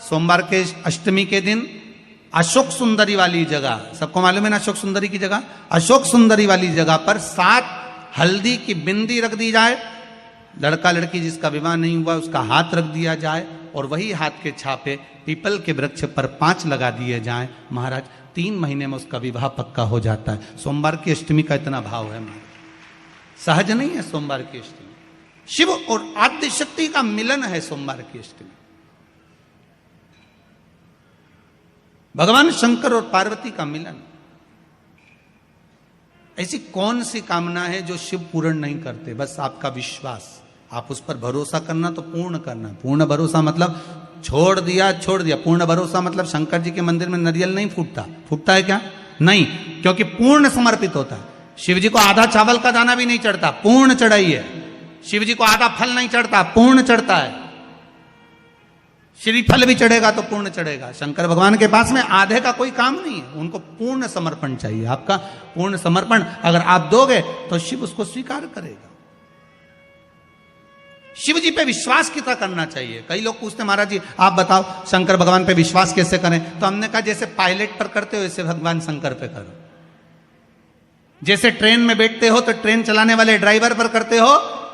सोमवार के अष्टमी के दिन अशोक सुंदरी वाली जगह, सबको मालूम है ना अशोक सुंदरी की जगह, अशोक सुंदरी वाली जगह पर 7 हल्दी की बिंदी रख दी जाए। लड़का लड़की जिसका विवाह नहीं हुआ उसका हाथ रख दिया जाए और वही हाथ के छापे पीपल के वृक्ष पर 5 लगा दिए जाएं। महाराज 3 महीने में उसका विवाह पक्का हो जाता है। सोमवार की अष्टमी का इतना भाव है महाराज, सहज नहीं है सोमवार की अष्टमी। शिव और आद्य शक्ति का मिलन है सोमवार की अष्टमी। भगवान शंकर और पार्वती का मिलन। ऐसी कौन सी कामना है जो शिव पूर्ण नहीं करते? बस आपका विश्वास, आप उस पर भरोसा करना तो पूर्ण करना। पूर्ण भरोसा मतलब छोड़ दिया। पूर्ण भरोसा मतलब शंकर जी के मंदिर में नारियल नहीं फूटता, फूटता है क्या? नहीं, क्योंकि पूर्ण समर्पित होता है। शिव जी को आधा चावल का दाना भी नहीं चढ़ता, पूर्ण चढ़ाई है। शिव जी को आधा फल नहीं चढ़ता, पूर्ण चढ़ता है। श्रीफल भी चढ़ेगा तो पूर्ण चढ़ेगा। शंकर भगवान के पास में आधे का कोई काम नहीं है, उनको पूर्ण समर्पण चाहिए। आपका पूर्ण समर्पण अगर आप दोगे तो शिव उसको स्वीकार करेगा। शिव जी पे विश्वास कितना करना चाहिए? कई लोग पूछते महाराज जी आप बताओ शंकर भगवान पे विश्वास कैसे करें? तो हमने कहा जैसे पायलट पर करते हो वैसे भगवान शंकर पे करो। जैसे ट्रेन में बैठते हो तो ट्रेन चलाने वाले ड्राइवर पर करते हो,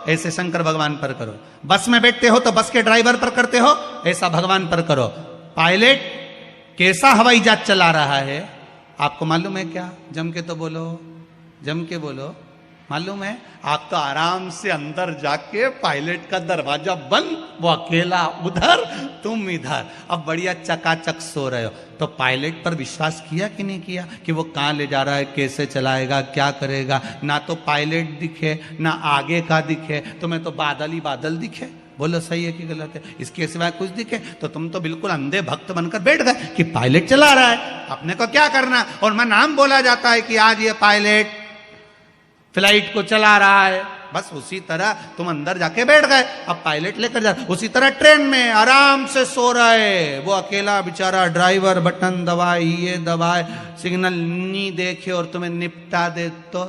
ऐसे शंकर भगवान पर करो। बस में बैठते हो तो बस के ड्राइवर पर करते हो, ऐसा भगवान पर करो। पायलट कैसा हवाई जहाज चला रहा है आपको मालूम है क्या? जम के तो बोलो, जम के बोलो। मालूम है? आप तो आराम से अंदर जाके पायलट का दरवाजा बंद, वो अकेला उधर तुम इधर, अब बढ़िया चकाचक सो रहे हो। तो पायलट पर विश्वास किया कि नहीं किया कि वो कहाँ ले जा रहा है, कैसे चलाएगा, क्या करेगा? ना तो पायलट दिखे ना आगे का दिखे, तुम्हें तो बादल ही बादल दिखे। बोलो सही है कि गलत है? इसके सिवाय कुछ दिखे तो तुम तो बिल्कुल अंधे भक्त बनकर बैठ गए कि पायलट चला रहा है, अपने को क्या करना। और मैं नाम बोला जाता है कि आज ये पायलट फ्लाइट को चला रहा है, बस उसी तरह तुम अंदर जाके बैठ गए, अब पायलट लेकर जा। उसी तरह ट्रेन में आराम से सो रहा है वो अकेला बेचारा ड्राइवर, बटन दबाए, ये दबाए, सिग्नल नहीं देखे और तुम्हें निपटा दे। तो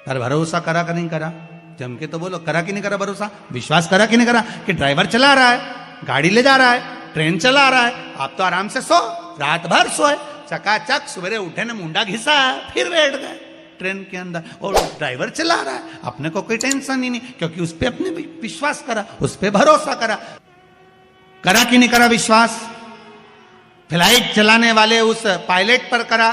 पर भरोसा करा कि नहीं करा? जम के तो बोलो, करा कि नहीं करा भरोसा? विश्वास करा कि नहीं करा कि ड्राइवर चला रहा है, गाड़ी ले जा रहा है, ट्रेन चला रहा है, आप तो आराम से सो, रात भर सोए, चकाचक सवेरे उठे ने मुंडा घिसा फिर बैठ गए ट्रेन के अंदर, और ड्राइवर चला रहा है, अपने को कोई टेंशन ही नहीं, क्योंकि उस पर अपने विश्वास करा, उस पर भरोसा करा। करा कि नहीं करा विश्वास? फ्लाइट चलाने वाले उस पायलट पर करा,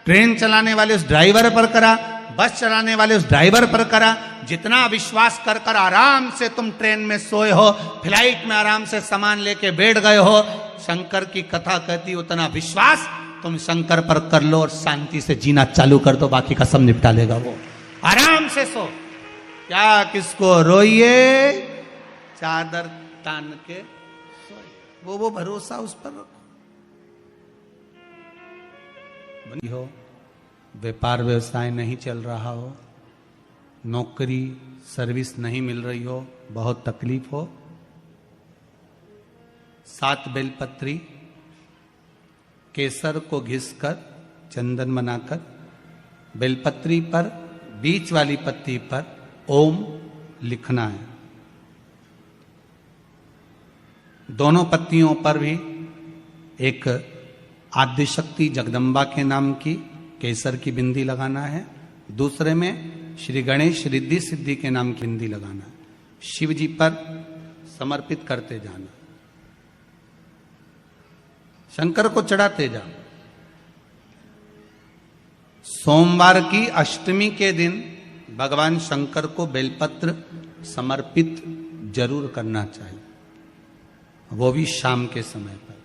ट्रेन चलाने वाले उस ड्राइवर पर करा, बस चलाने वाले उस ड्राइवर पर करा। जितना विश्वास कर कर आराम से तुम ट्रेन में सोए हो, फ्लाइट में आराम से सामान लेके बैठ गए हो, शंकर की कथा कहती उतना विश्वास तुम शंकर पर कर लो और शांति से जीना चालू कर दो, बाकी का सब निपटा लेगा वो। आराम से सो, क्या किसको रोइए, चादर तान के सोए, वो भरोसा उस पर रखो। बनी हो, व्यापार व्यवसाय नहीं चल रहा हो, नौकरी सर्विस नहीं मिल रही हो, बहुत तकलीफ हो, 7 बेलपत्री केसर को घिसकर चंदन बनाकर बेलपत्री पर बीच वाली पत्ती पर ओम लिखना है। दोनों पत्तियों पर भी एक आद्यशक्ति जगदम्बा के नाम की केसर की बिंदी लगाना है, दूसरे में श्री गणेश रिद्धि सिद्धि के नाम की बिंदी लगाना है। शिव जी पर समर्पित करते जाना, शंकर को चढ़ाते जाओ। सोमवार की अष्टमी के दिन भगवान शंकर को बेलपत्र समर्पित जरूर करना चाहिए, वो भी शाम के समय पर।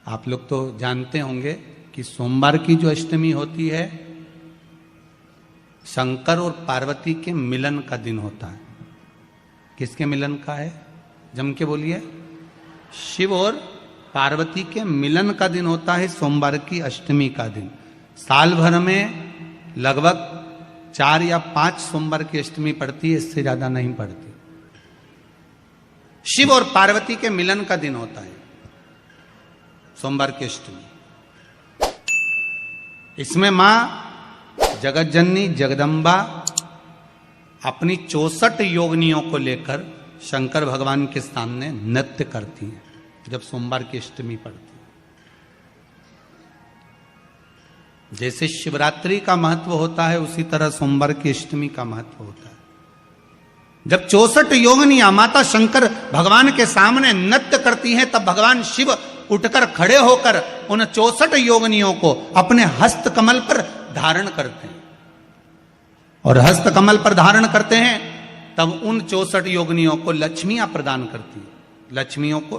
आप लोग तो जानते होंगे कि सोमवार की जो अष्टमी होती है शंकर और पार्वती के मिलन का दिन होता है। किसके मिलन का है? जम के बोलिए। शिव और पार्वती के मिलन का दिन होता है सोमवार की अष्टमी का दिन। साल भर में लगभग 4 या 5 सोमवार की अष्टमी पड़ती है, इससे ज्यादा नहीं पड़ती। शिव और पार्वती के मिलन का दिन होता है सोमवार की अष्टमी। इसमें मां जगत जननी जगदम्बा अपनी 64 योगिनियों को लेकर शंकर भगवान के सामने नृत्य करती हैं जब सोमवार की अष्टमी पड़ती है। जैसे शिवरात्रि का महत्व होता है उसी तरह सोमवार की अष्टमी का महत्व होता है। जब 64 योगिनियां माता शंकर भगवान के सामने नृत्य करती हैं तब भगवान शिव उठकर खड़े होकर उन 64 योगिनियों को अपने हस्त कमल पर धारण करते हैं, और हस्त कमल पर धारण करते हैं तब उन 64 योगिनियों को लक्ष्मियां प्रदान करती है।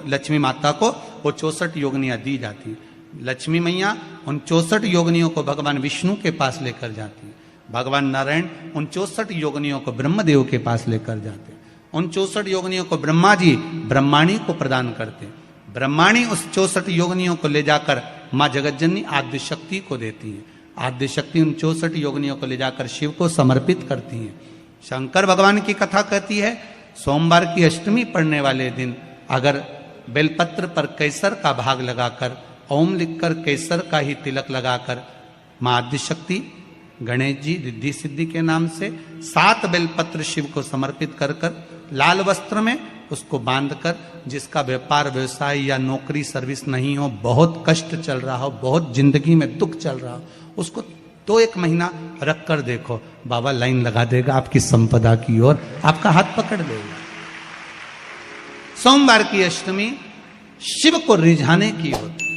लक्ष्मी माता को वो 64 योगिनियां दी जाती है। लक्ष्मी मैया उन 64 योगिनियों को भगवान विष्णु के पास लेकर जाती है। भगवान नारायण उन 64 योगिनियों को ब्रह्मदेव के पास लेकर जाते हैं। उन 64 योगिनियों को ब्रह्मा जी ब्रह्माणी को प्रदान करते हैं। ब्रह्माणी उस 64 योगिनियों को ले जाकर माँ जगतजननी आद्य शक्ति को देती है। आद्य शक्ति उन 64 योगिनियों को ले जाकर शिव को समर्पित करती है। शंकर भगवान की कथा कहती है सोमवार की अष्टमी पड़ने वाले दिन अगर बेलपत्र पर केसर का भाग लगाकर ओम लिखकर केसर का ही तिलक लगाकर माँ आद्य शक्ति गणेश जी रिद्धि सिद्धि के नाम से 7 बेलपत्र शिव को समर्पित कर लाल वस्त्र में उसको बांधकर, जिसका व्यापार व्यवसाय या नौकरी सर्विस नहीं हो, बहुत कष्ट चल रहा हो, बहुत जिंदगी में दुख चल रहा हो, उसको 1 महीना रख कर देखो, बाबा लाइन लगा देगा आपकी संपदा की ओर, आपका हाथ पकड़ लेगा। सोमवार की अष्टमी शिव को रिझाने की होती,